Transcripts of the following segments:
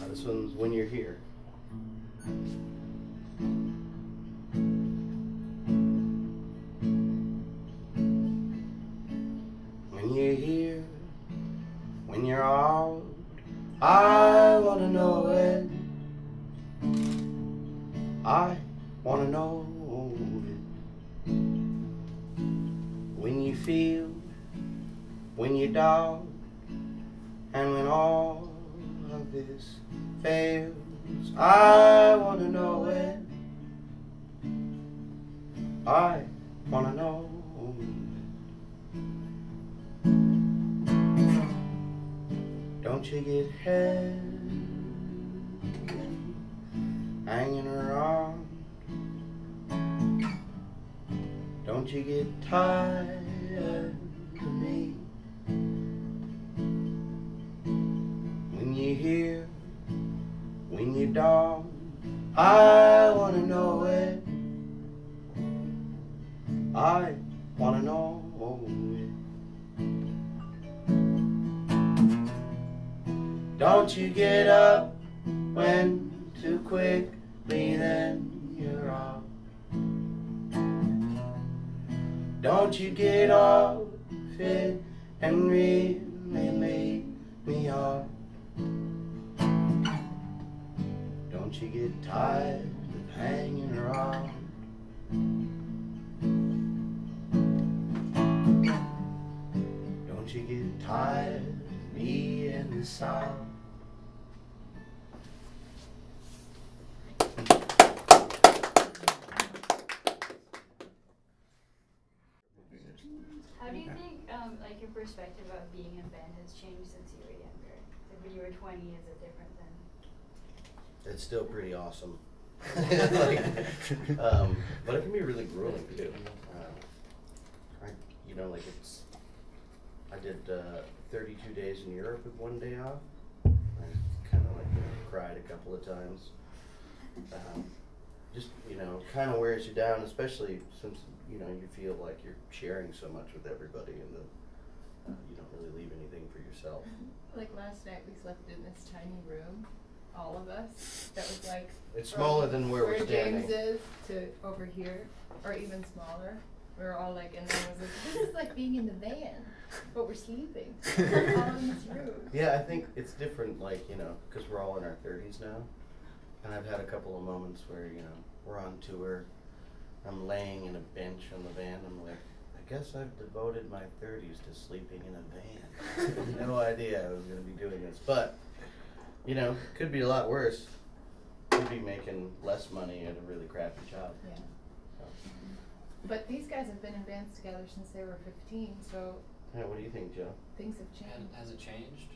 This one's When You're Here. When you're here, when you're out, I wanna know it. I wanna know it. When you feel, when you're down, and when all of this fails, I wanna know it. I wanna know it. Don't you get heavy hanging around? Don't you get tired of me? When you're here, when you're down, I wanna know it. I wanna know it. Don't you get up when too quickly then you're off. Don't you get off it and really leave me off. Don't you get tired of hanging around? Don't you get tired of me in the south? How do you think, like, your perspective of being in band has changed since you were younger? Like, when you were 20, is it different than? It's still pretty awesome. But it can be really grueling too. Like I did 32 days in Europe with 1 day off. I kind of cried a couple of times. Just kind of wears you down, especially since you feel like you're sharing so much with everybody, and you don't really leave anything for yourself. Like last night, we slept in this tiny room, all of us. That was like it's smaller than where we're standing. James is to over here, or even smaller. We were all like, and then it was like, this is like being in the van, but we're sleeping. We're all in this room. Yeah, I think it's different, because we're all in our 30s now. And I've had a couple of moments where, we're on tour. I'm laying in a bench on the van. I'm like, I guess I've devoted my 30s to sleeping in a van. I had no idea I was going to be doing this. But, could be a lot worse. Could be making less money at a really crappy job. Yeah. But these guys have been in bands together since they were 15, so... Yeah, what do you think, Joe? Things have changed. Has it changed?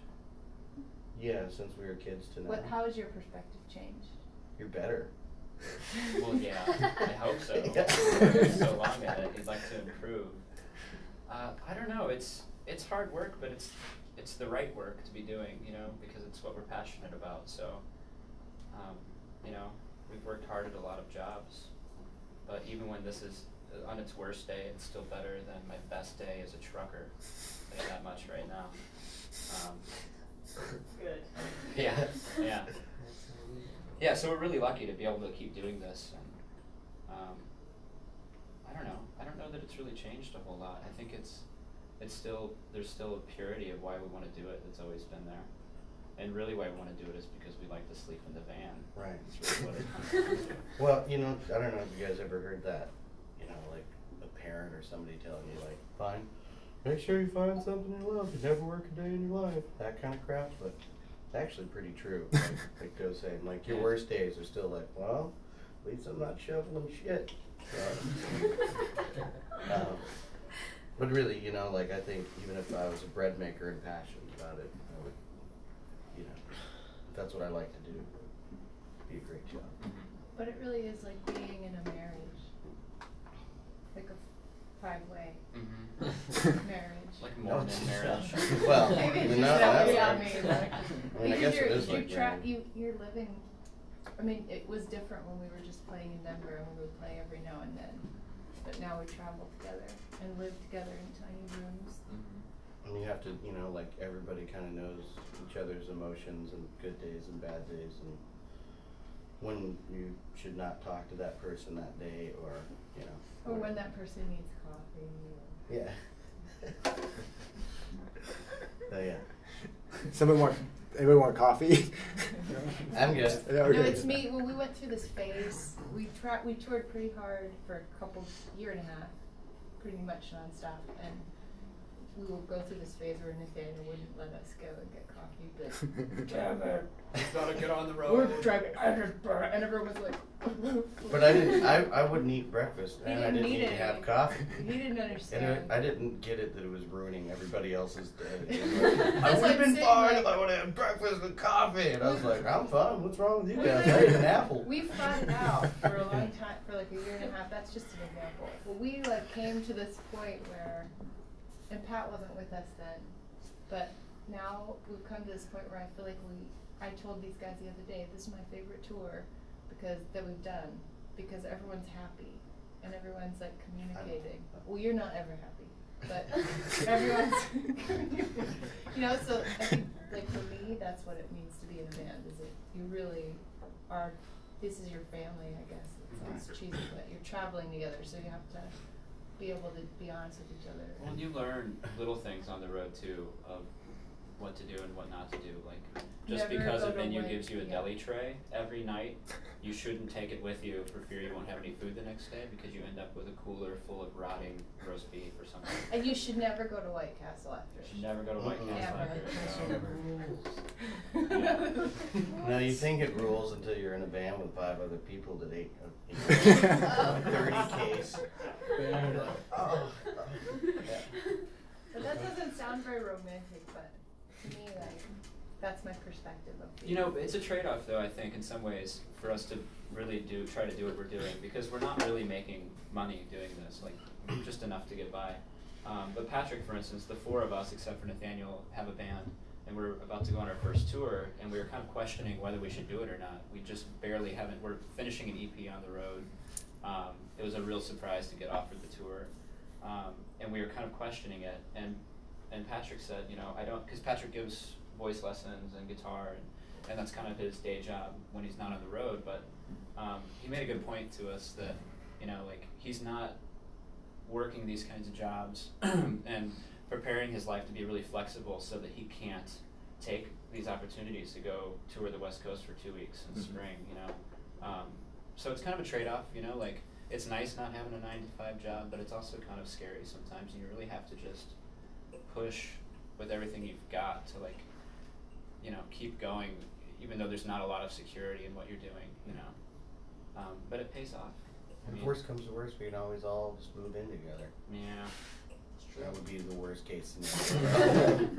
Yeah, since we were kids to now. How has your perspective changed? You're better. Well, yeah, I hope so. Yeah. So long at it, he'd like to improve. I don't know. It's hard work, but it's the right work to be doing, because it's what we're passionate about. So, we've worked hard at a lot of jobs, but even when this is on its worst day, it's still better than my best day as a trucker. I say that much right now. Good. Yeah, yeah. Yeah, so we're really lucky to be able to keep doing this, and I don't know that it's really changed a whole lot. I think there's still a purity of why we want to do it that's always been there, and really why we want to do it is because we like to sleep in the van. Right. That's really what it comes down to. Well, I don't know if you guys ever heard that, like a parent or somebody telling you, like, fine, make sure you find something you love, you never work a day in your life, that kind of crap, but it's actually pretty true. Like Joe's saying, like, your worst days are still like, well, at least I'm not shoveling shit. But really, I think even if I was a bread maker and passionate about it, I would, if that's what I like to do, it'd be a great job. But it really is like being in a marriage. Like a 5-way marriage. Like more than marriage. Well, Maybe it's not just that way. I guess it is like you're living. I mean, it was different when we were just playing in Denver and we would play every now and then. But now we travel together and live together in tiny rooms. And you have to, you know, like everybody kind of knows each other's emotions and good days and bad days, and when you should not talk to that person that day, or, you know. Or when that person needs coffee. Yeah. So yeah. Anybody want coffee? I'm good. Yeah, No, okay. it's me. When we went through this phase, we toured pretty hard for a year and a half, pretty much nonstop, and we would go through this phase where Nathaniel wouldn't let us go and get coffee, but damn it, Gotta get on the we're driving, and everyone was like. But I wouldn't eat breakfast, He and I didn't didn't need need to it. have coffee. He didn't And understand. I didn't get it that it was ruining everybody else's day. That's I would like have been saying, fine like- if I would have had breakfast and coffee. And I was like, I'm fine. What's wrong with you guys? I ate an apple. We fought it out for a long time, for like a year and a half. That's just an example. But we like came to this point where, and Pat wasn't with us then, but now we've come to this point where I feel like I told these guys the other day, this is my favorite tour that we've done, because everyone's happy and everyone's like communicating. Well, you're not ever happy, but everyone's, you know, so I think like for me, that's what it means to be in a band, is that you really are, this is your family, I guess. It sounds cheesy, but you're traveling together, so you have to be able to be honest with each other. Well, you learn little things on the road too of what to do and what not to do. Like, just Never because go a to venue White- gives you a yeah. deli tray every night, you shouldn't take it with you for fear you won't have any food the next day, because you end up with a cooler full of rotting roast beef or something. And you should never go to White Castle after. You should never go to White Castle Ever. after. No, you think it rules until you're in a band with 5 other people that ate a 30 case. And you're like, oh. Yeah. But that doesn't sound very romantic, but to me, like, that's my perspective of it. You know, it's a trade-off, though, I think, in some ways, for us to really try to do what we're doing, because we're not really making money doing this, like, just enough to get by. But Patrick, for instance, the 4 of us, except for Nathaniel, have a band, and we're about to go on our first tour, and we were kind of questioning whether we should do it or not. We just barely haven't, we're finishing an EP on the road. It was a real surprise to get offered the tour. And we were kind of questioning it, and Patrick said, you know, I don't, because Patrick gives voice lessons and guitar, and that's kind of his day job when he's not on the road, but he made a good point to us that, you know, like, he's not working these kinds of jobs and preparing his life to be really flexible so that he can't take these opportunities to go tour the West Coast for 2 weeks in spring, you know. So it's kind of a trade-off, you know, like, it's nice not having a 9-to-5 job, but it's also kind of scary sometimes, and you really have to just push with everything you've got to, like, you know, keep going, even though there's not a lot of security in what you're doing, you know. But it pays off. If worst comes to worst, we can always all just move in together. Yeah. That would be the worst case scenario.